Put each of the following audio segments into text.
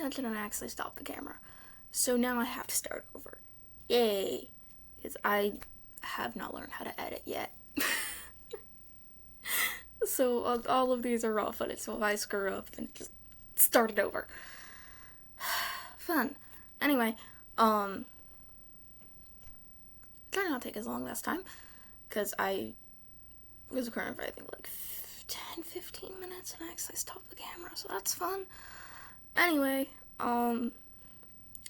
attention and I actually stopped the camera. So now I have to start over. Yay! Because I have not learned how to edit yet. So all of these are raw footage, so if I screw up, then just start it over. Fun. Anyway, try not to take as long this time, because I was recording for I think like 10-15 minutes and I actually stopped the camera, so that's fun. Anyway,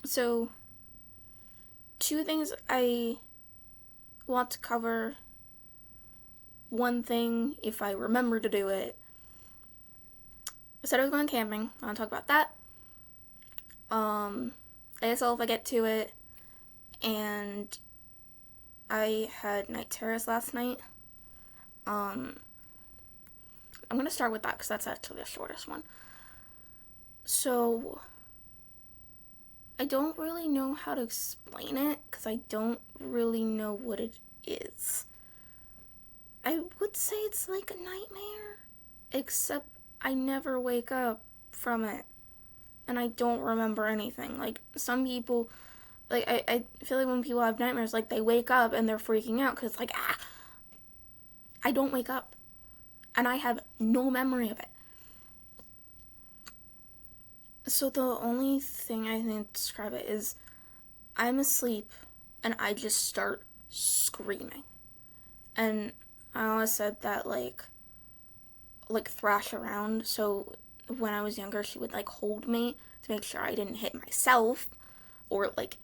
so 2 things I want to cover. One thing, if I remember to do it. I said I was going camping. I want to talk about that. ASL if I get to it. And I had night terrors last night. I'm going to start with that because that's actually the shortest one. So, I don't really know how to explain it because I don't really know what it is. I would say it's like a nightmare, except I never wake up from it, and I don't remember anything. Like, some people, like, I feel like when people have nightmares, like, they wake up and they're freaking out, because it's like, I don't wake up, and I have no memory of it. So the only thing I think to describe it is, I'm asleep, and I just start screaming, and I always said that, like thrash around, so when I was younger, she would, like, hold me to make sure I didn't hit myself, or, like,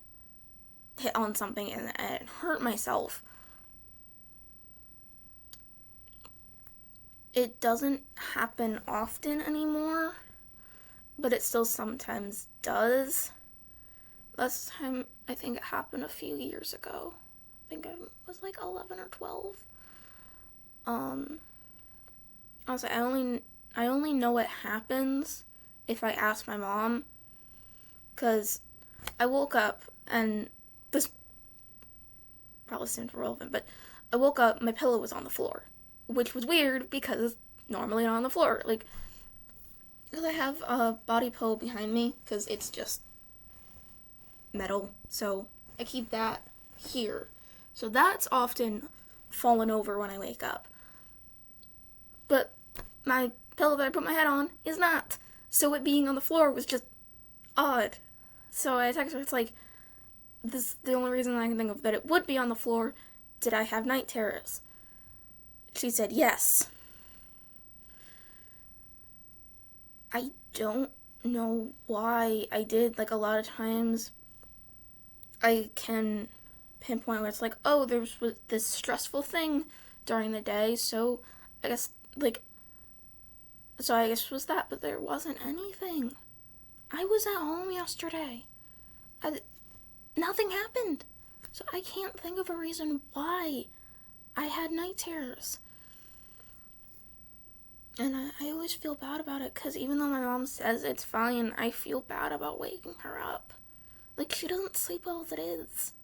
hit on something and hurt myself. It doesn't happen often anymore, but it still sometimes does. Last time, I think it happened a few years ago. I think I was, like, 11 or 12. Also, I only know what happens if I ask my mom, because I woke up, and this probably seemed irrelevant, but I woke up, my pillow was on the floor, which was weird, because normally not on the floor, like, because I have a body pillow behind me, because it's just metal, so I keep that here, so that's often fallen over when I wake up. But my pillow that I put my head on is not. So it being on the floor was just odd. So I texted her, it's like, this is the only reason I can think of that it would be on the floor. Did I have night terrors? She said yes. I don't know why I did. Like, a lot of times I can pinpoint where it's like, oh, there was this stressful thing during the day, so I guess it was that, but there wasn't anything. I was at home yesterday. Nothing happened. So I can't think of a reason why I had night terrors. And I always feel bad about it, because even though my mom says it's fine, I feel bad about waking her up. Like, she doesn't sleep well as it is.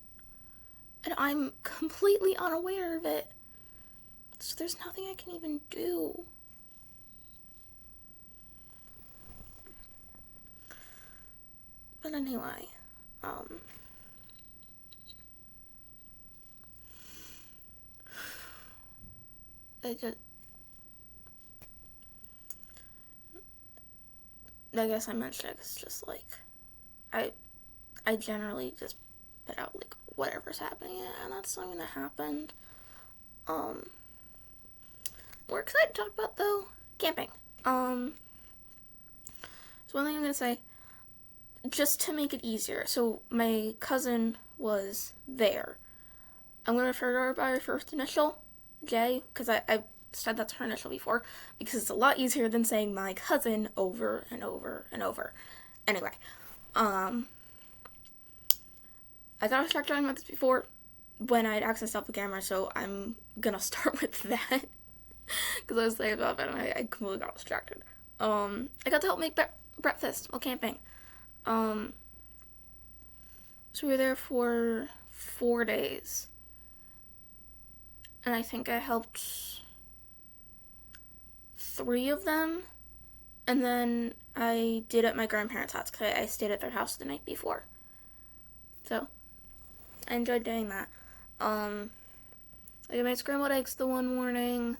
And I'm completely unaware of it. So there's nothing I can even do. But anyway, I guess I mentioned it 'cause it's just like, I generally just put out, like, whatever's happening, and that's something that happened. We're excited to talk about, though, camping. So one thing I'm gonna say, just to make it easier, so my cousin was there. I'm gonna refer to her by her first initial, J, because I've said that's her initial before, because it's a lot easier than saying my cousin over and over and over. Anyway, I thought I started talking about this before when I'd accessed the camera, so I'm gonna start with that. Because I was thinking about it and I completely got distracted. I got to help make breakfast while camping. So we were there for 4 days. And I think I helped 3 of them. And then I did at my grandparents' house because I stayed at their house the night before. So I enjoyed doing that. I made scrambled eggs the one morning.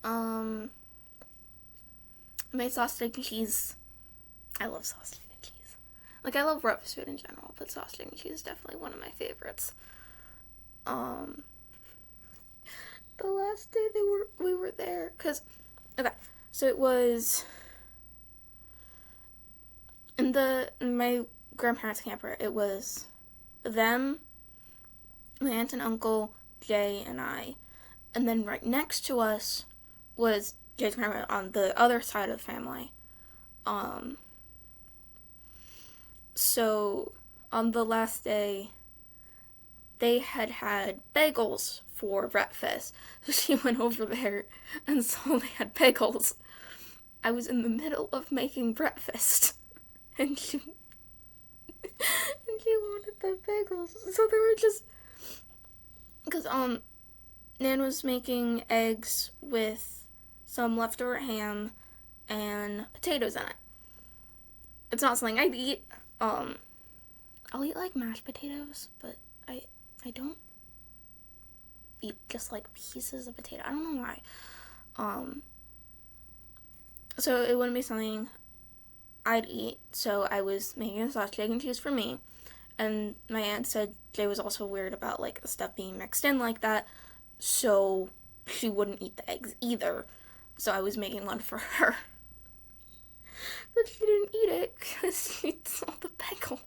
I made sausage, egg, and cheese. I love sausage and cheese. Like, I love breakfast food in general, but sausage and cheese is definitely one of my favorites. The last day we were there, cause okay, so it was in my grandparents' camper. It was them, my aunt and uncle, Jay, and I, and then right next to us was Jay's grandma on the other side of the family. So on the last day, they had bagels for breakfast. So she went over there and saw they had bagels. I was in the middle of making breakfast, and she wanted the bagels. So they were just, because Nan was making eggs with some leftover ham and potatoes in it. It's not something I'd eat. I'll eat like mashed potatoes, but I don't eat just like pieces of potato. I don't know why. So it wouldn't be something I'd eat. So I was making a sausage, egg, and cheese for me. And my aunt said Jay was also weird about like the stuff being mixed in like that. So she wouldn't eat the eggs either. So I was making one for her. But she didn't eat it because she saw the bagel.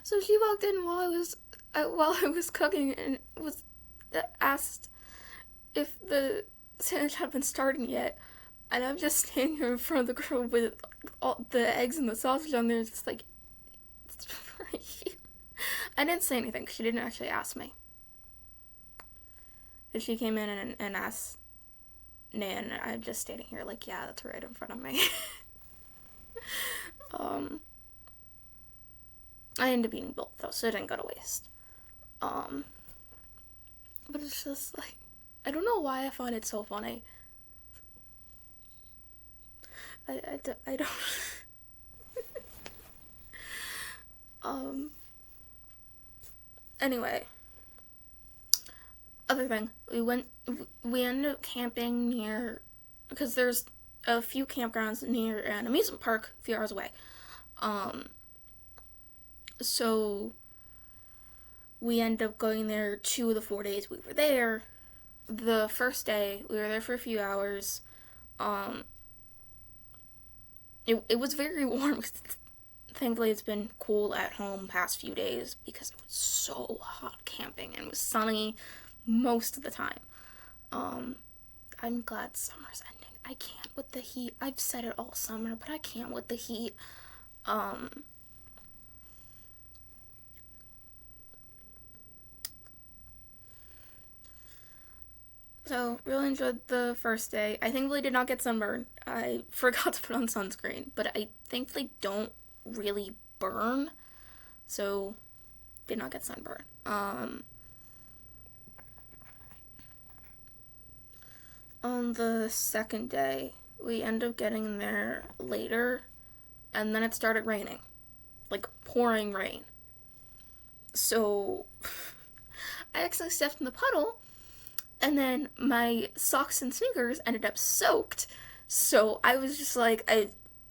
So she walked in while I was cooking and was asked if the sandwich had been started yet. And I'm just standing here in front of the grill with all the eggs and the sausage on there. It's just like, it's for you. I didn't say anything because she didn't actually ask me. And she came in and asked Nan, and I'm just standing here like, yeah, that's right in front of me. I ended up eating both though, so it didn't go to waste. But it's just like, I don't know why I find it so funny. I don't. Anyway, other thing, we ended up camping near, because there's a few campgrounds near an amusement park a few hours away. So we ended up going there 2 of the 4 days we were there. The first day, we were there for a few hours. It was very warm. Thankfully, it's been cool at home past few days because it was so hot camping and it was sunny most of the time. I'm glad summer's ending. I can't with the heat. I've said it all summer, but I can't with the heat. So, really enjoyed the first day. I thankfully did not get sunburned. I forgot to put on sunscreen, but I thankfully don't really burn, so did not get sunburned. On the second day, we ended up getting there later, and then it started raining. Like, pouring rain. So, I accidentally stepped in the puddle, and then my socks and sneakers ended up soaked. So I was just like,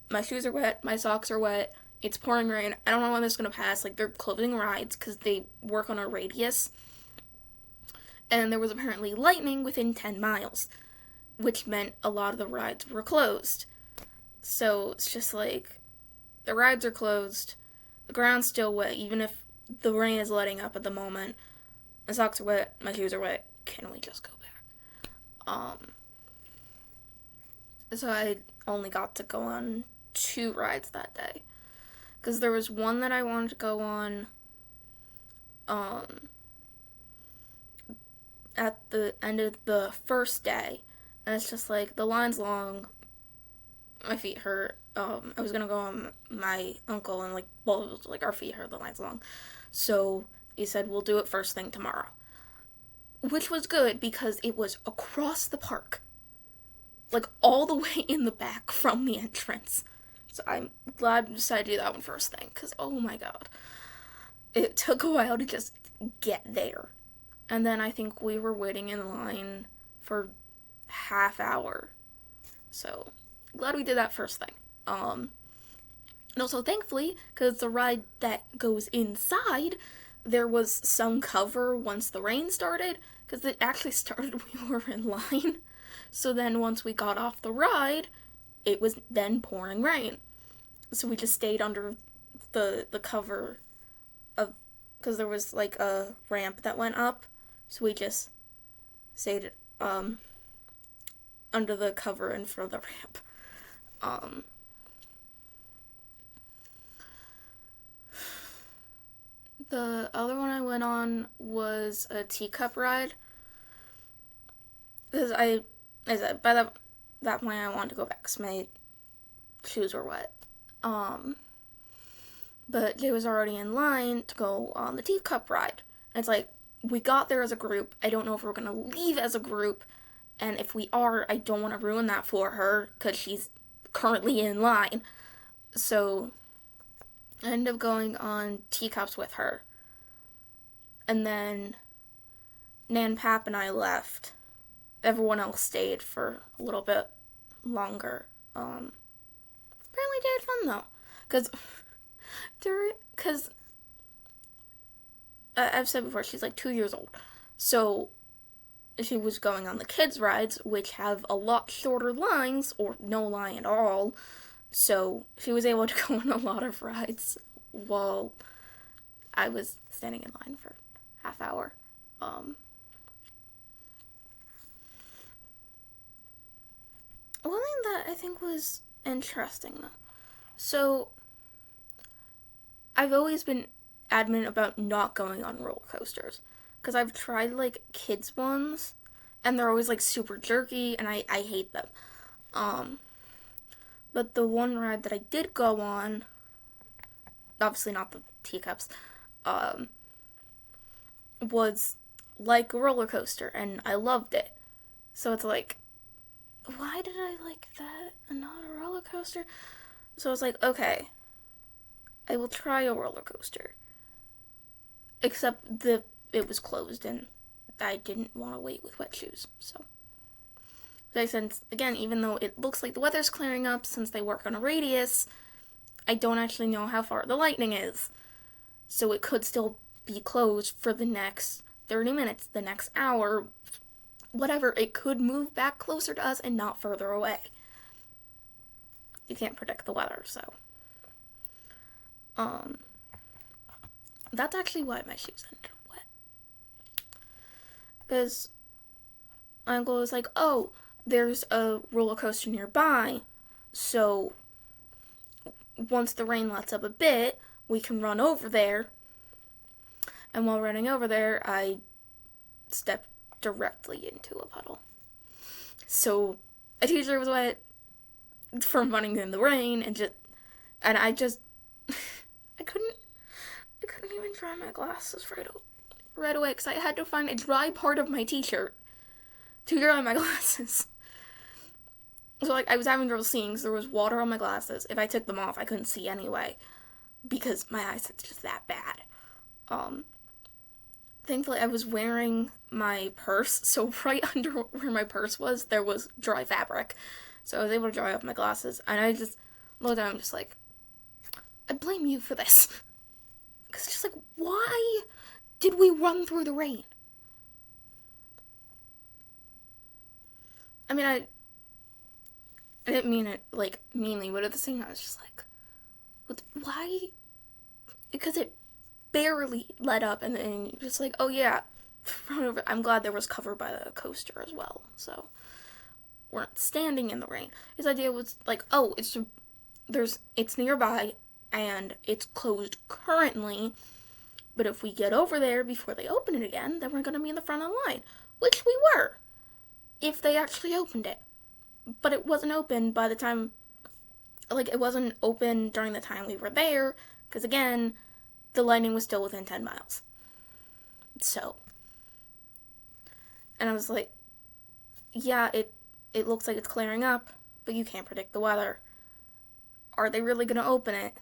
my shoes are wet, my socks are wet, it's pouring rain, I don't know when this is going to pass. Like, they're closing rides because they work on a radius. And there was apparently lightning within 10 miles, which meant a lot of the rides were closed. So it's just like, the rides are closed, the ground's still wet, even if the rain is letting up at the moment. My socks are wet, my shoes are wet. Can we just go back? So I only got to go on 2 rides that day. Because there was one that I wanted to go on, at the end of the first day. And it's just like, the line's long, my feet hurt. I was gonna go on my uncle, and like, well, it was like our feet hurt, the line's long. So he said, we'll do it first thing tomorrow. Which was good because it was across the park. like all the way in the back from the entrance. So I'm glad I decided to do that one first thing, because oh my god. It took a while to just get there. And then I think we were waiting in line for half hour. So glad we did that first thing. And also thankfully, because the ride that goes inside, there was some cover once the rain started, because it actually started we were in line. So then once we got off the ride, it was then pouring rain. So we just stayed under the cover of, because there was like a ramp that went up, so we just stayed under the cover and for the ramp. The other one I went on was a teacup ride, because I said by that point I wanted to go back because my shoes were wet. But Jay was already in line to go on the teacup ride. And it's like, we got there as a group. I don't know if we're going to leave as a group. And if we are, I don't want to ruin that for her because she's currently in line. So I ended up going on teacups with her. And then Nan, Pap, and I left. Everyone else stayed for a little bit longer. Apparently they had fun though. Because I've said before, she's like 2 years old. So she was going on the kids' rides, which have a lot shorter lines, or no line at all. So she was able to go on a lot of rides while I was standing in line for half hour. One thing that I think was interesting though. So I've always been adamant about not going on roller coasters, because I've tried like kids ones and they're always like super jerky and I hate them. But the one ride that I did go on, obviously not the teacups, was like a roller coaster and I loved it. So it's like, why did I like that and not a roller coaster? So I was like, okay, I will try a roller coaster. Except it was closed and I didn't want to wait with wet shoes. So I said, again, even though it looks like the weather's clearing up since they work on a radius, I don't actually know how far the lightning is. So it could still be closed for the next 30 minutes, the next hour, whatever. It could move back closer to us and not further away. You can't predict the weather, so. That's actually why my shoes ended up wet. Because my uncle was like, oh, there's a roller coaster nearby, so once the rain lets up a bit, we can run over there. And while running over there, I stepped directly into a puddle. So a t-shirt was wet from running in the rain, and I couldn't even dry my glasses right away because I had to find a dry part of my t-shirt to dry my glasses. So like I was having trouble seeing because there was water on my glasses. If I took them off, I couldn't see anyway because my eyesight's just that bad. Thankfully, I was wearing my purse, so right under where my purse was, there was dry fabric. So I was able to dry off my glasses, and I just looked down and just like, I blame you for this. Because it's just like, why did we run through the rain? I mean, I didn't mean it, like, meanly, but at the same time, I was just like, why? Because it barely let up, and then you're just like, oh yeah, run over. I'm glad there was cover by the coaster as well, so we're not standing in the rain. His idea was like, oh, it's nearby, and it's closed currently, but if we get over there before they open it again, then we're going to be in the front of the line, which we were, if they actually opened it. But it wasn't open by the time, like, it wasn't open during the time we were there, because again, the lightning was still within 10 miles. So, and I was like, yeah, it looks like it's clearing up, but you can't predict the weather. Are they really going to open it?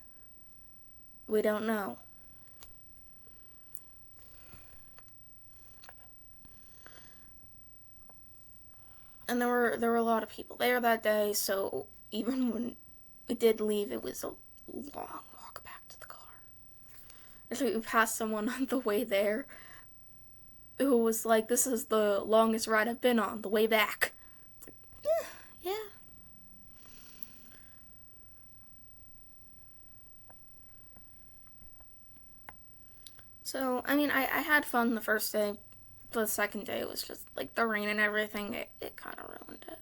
We don't know. And there were a lot of people there that day, so even when we did leave, it was a long walk back to the car. Actually, we passed someone on the way there who was like, "This is the longest ride I've been on, the way back." It's like, yeah. So, I mean, I had fun the first day. The second day was just, like, the rain and everything, it kind of ruined it.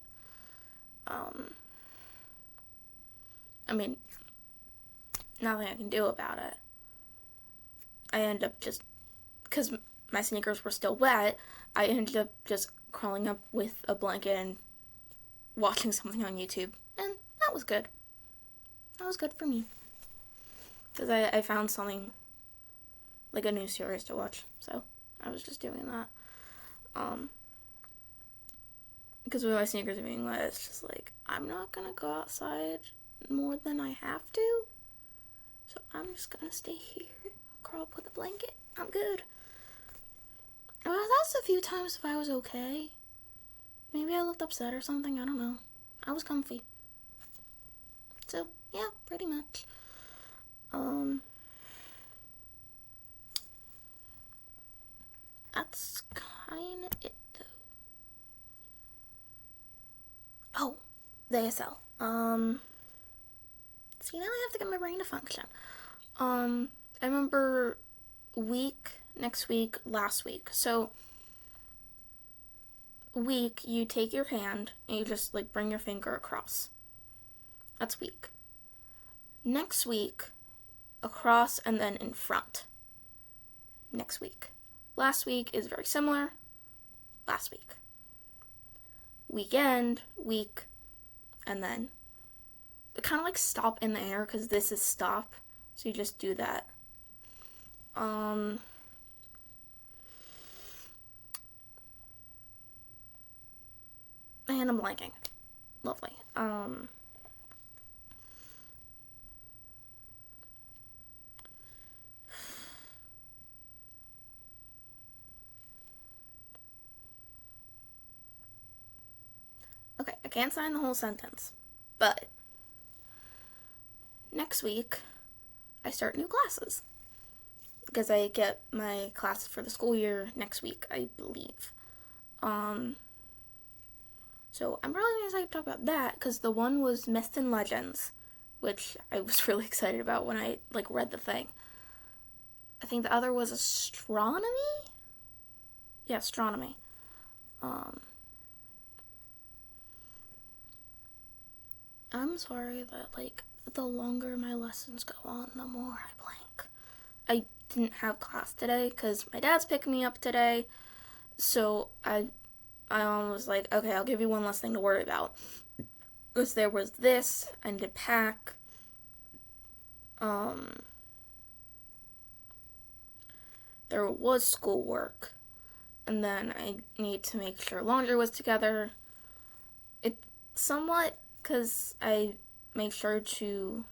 I mean, nothing I can do about it. I ended up just, because my sneakers were still wet, I ended up just crawling up with a blanket and watching something on YouTube, and that was good. That was good for me. Because I found something, like a new series to watch, so I was just doing that. Because with my sneakers being wet, it's just like, I'm not gonna go outside more than I have to, so I'm just gonna stay here, curl up with a blanket. I'm good. I was asked a few times if I was okay. Maybe I looked upset or something, I don't know. I was comfy. So, yeah, pretty much. That's kind of it, though. Oh, the ASL. See, now I have to get my brain to function. I remember next week, last week. So, week, you take your hand and you just, like, bring your finger across. That's week. Next week, across and then in front. Next week. Last week is very similar. Last week. Weekend, week, and then kind of like stop in the air, because this is stop. So you just do that. And I'm blanking. Lovely. Okay, I can't sign the whole sentence, but next week I start new classes, because I get my classes for the school year next week, I believe. So I'm probably excited to talk about that, because the one was Myths and Legends, which I was really excited about when I read the thing. I think the other was astronomy? Yeah, astronomy. I'm sorry that the longer my lessons go on, the more I blank. I didn't have class today because my dad's picking me up today, so I was like, okay, I'll give you one less thing to worry about. Because there was this, I need to pack. There was schoolwork, and then I need to make sure laundry was together. It somewhat, because I make sure to,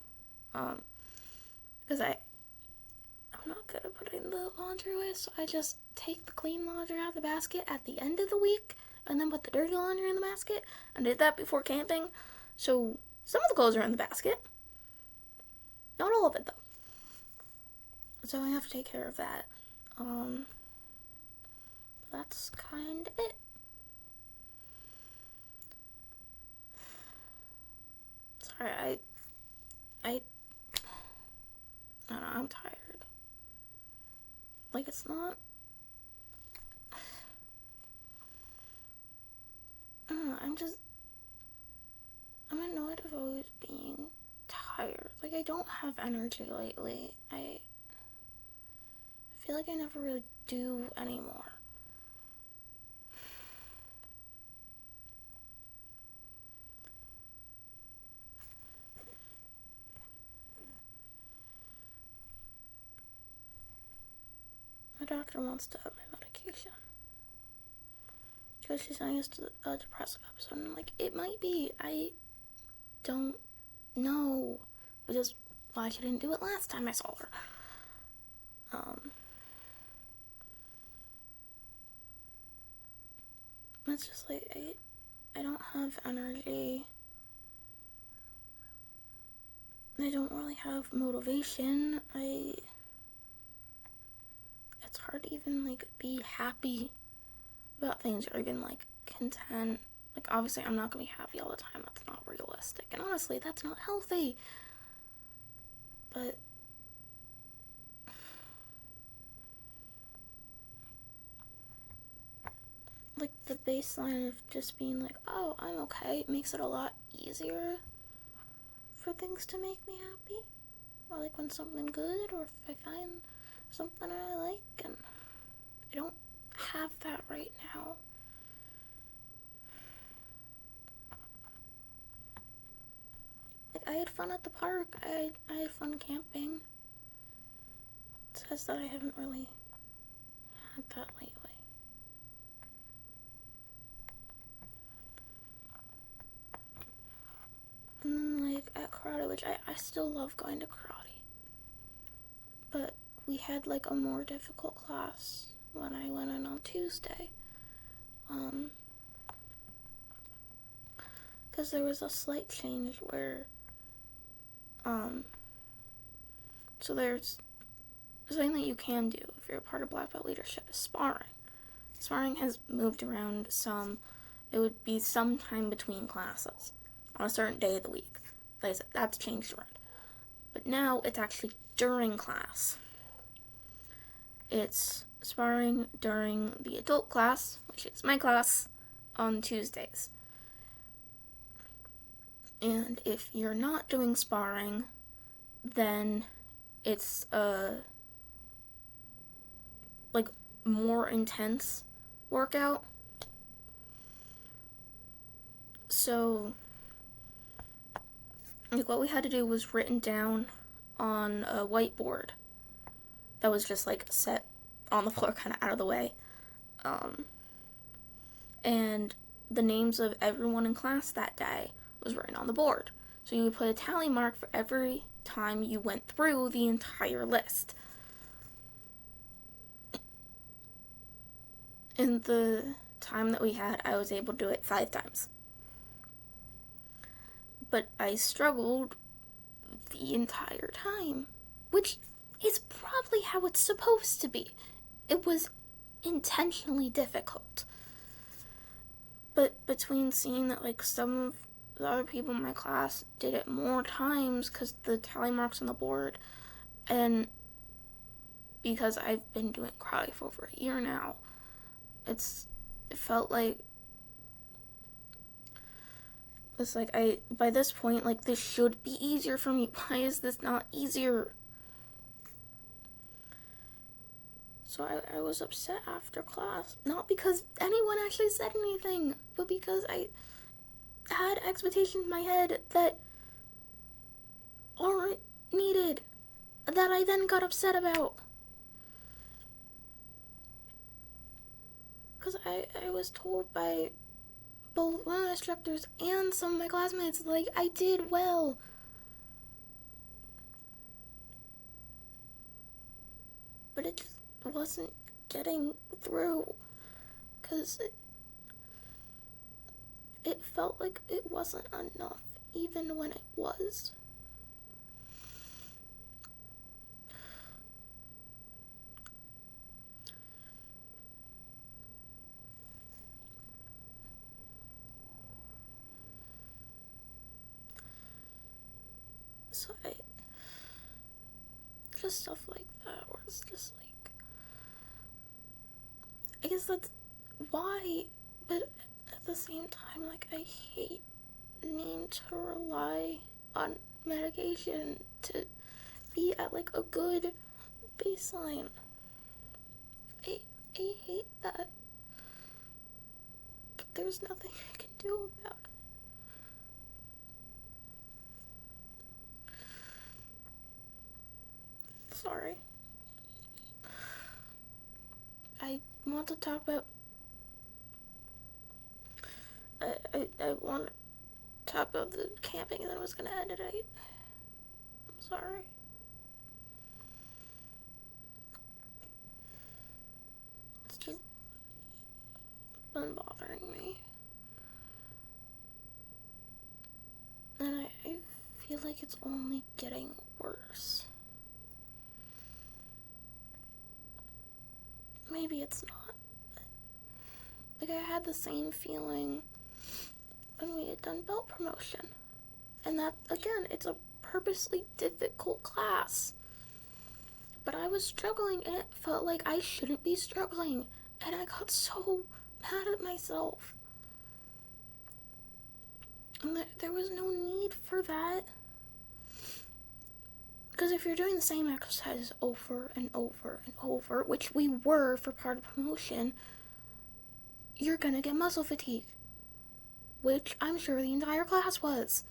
because I'm not good at putting the laundry away, so I just take the clean laundry out of the basket at the end of the week, and then put the dirty laundry in the basket. I did that before camping, so some of the clothes are in the basket. Not all of it, though. So I have to take care of that. That's kind of it. Sorry, I don't know, I'm tired. It's not, I don't know, I'm annoyed of always being tired. I don't have energy lately. I feel like I never really do anymore. My doctor wants to up my medication, because she's saying it's a depressive episode. And I'm like, it might be. I don't know. Which is why she didn't do it last time I saw her. It's just like, I don't have energy. I don't really have motivation. It's hard to even, like, be happy about things or even, like, content. Like, obviously, I'm not gonna be happy all the time. That's not realistic. And honestly, that's not healthy. But like, the baseline of just being like, oh, I'm okay, makes it a lot easier for things to make me happy. Or like when something good, or if I find something I like, and I don't have that right now. Like, I had fun at the park. I had fun camping. It says that I haven't really had that lately. And then, like, at karate, which I still love going to karate. But we had, like, a more difficult class when I went in on Tuesday. Because there was a slight change where, so there's something that you can do if you're a part of black belt leadership is sparring. Sparring has moved around some. It would be sometime between classes on a certain day of the week. Like I said, that's changed around. But now it's actually during class. It's sparring during the adult class, which is my class, on Tuesdays. And if you're not doing sparring, then it's like more intense workout. So like what we had to do was written down on a whiteboard that was just like set on the floor, kind of out of the way, and the names of everyone in class that day was written on the board. So you would put a tally mark for every time you went through the entire list. In the time that we had, I was able to do it 5 times. But I struggled the entire time, which is probably how it's supposed to be. It was intentionally difficult. But between seeing that, like, some of the other people in my class did it more times because the tally marks on the board, and because I've been doing karate for over a year now, it felt like it's like by this point, like, this should be easier for me. Why is this not easier? So I was upset after class, not because anyone actually said anything, but because I had expectations in my head that aren't needed, that I then got upset about. Because I was told by both one of the instructors and some of my classmates, like, I did well. But it just wasn't getting through. Because it felt like it wasn't enough, even when it was. So just stuff like that, where it's just like, I guess that's why, but at the same time, like, I hate needing to rely on medication to be at, like, a good baseline. I hate that, but there's nothing I can do about it. Sorry. I want to talk about I wanted to talk about the camping and then I was gonna end it at 8. I'm sorry. It's just been bothering me. And I feel like it's only getting worse. Maybe it's not. But, like, I had the same feeling when we had done belt promotion. And that, again, it's a purposely difficult class. But I was struggling and it felt like I shouldn't be struggling. And I got so mad at myself. And there was no need for that. Because if you're doing the same exercises over and over and over, which we were for part of promotion, you're gonna get muscle fatigue. Which I'm sure the entire class was.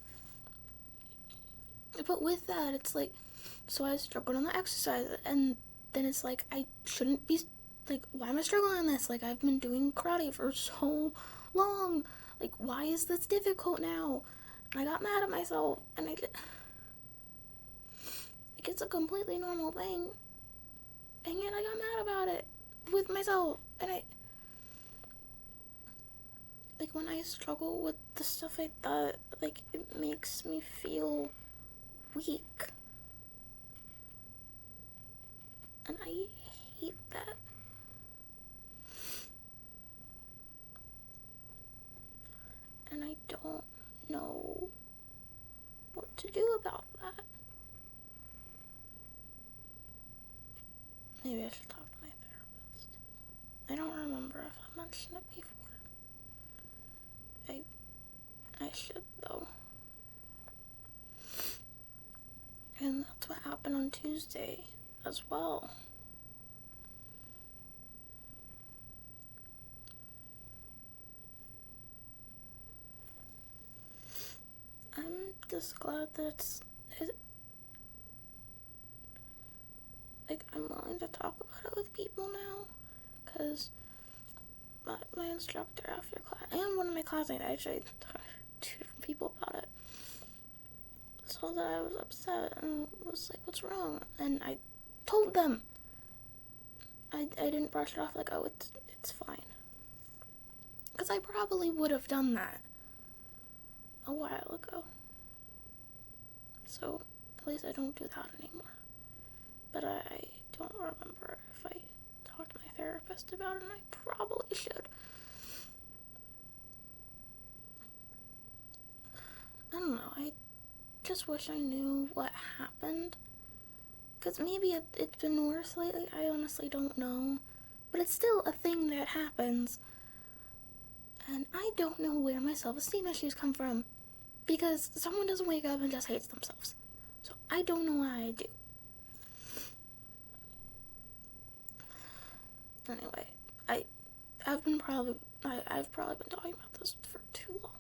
But with that, it's like, so I struggled on the exercise, and then it's like, I shouldn't be, like, why am I struggling on this? Like, I've been doing karate for so long. Like, why is this difficult now? And I got mad at myself, and like, it's a completely normal thing. And yet I got mad about it with myself. And like, when I struggle with the stuff I thought, like, it makes me feel weak. And I hate that. And I don't know what to do about that. Maybe I should talk to my therapist. I don't remember if I mentioned it before. I should, though. And that's what happened on Tuesday as well. I'm just glad that like, I'm willing to talk about it with people now, because my instructor after class, and one of my classmates, I actually talked to 2 different people about it, saw that I was upset and was like, what's wrong? And I told them. I didn't brush it off like, oh, it's fine. Because I probably would have done that a while ago. So, at least I don't do that anymore. But I don't remember if I talked to my therapist about it, and I probably should. I don't know, I just wish I knew what happened. Because maybe it's been worse lately, I honestly don't know. But it's still a thing that happens. And I don't know where my self-esteem issues come from. Because someone doesn't wake up and just hates themselves. So I don't know why I do. Anyway, I've probably been talking about this for too long.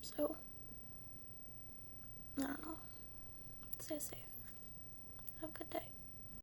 So, I don't know. Stay safe. Have a good day.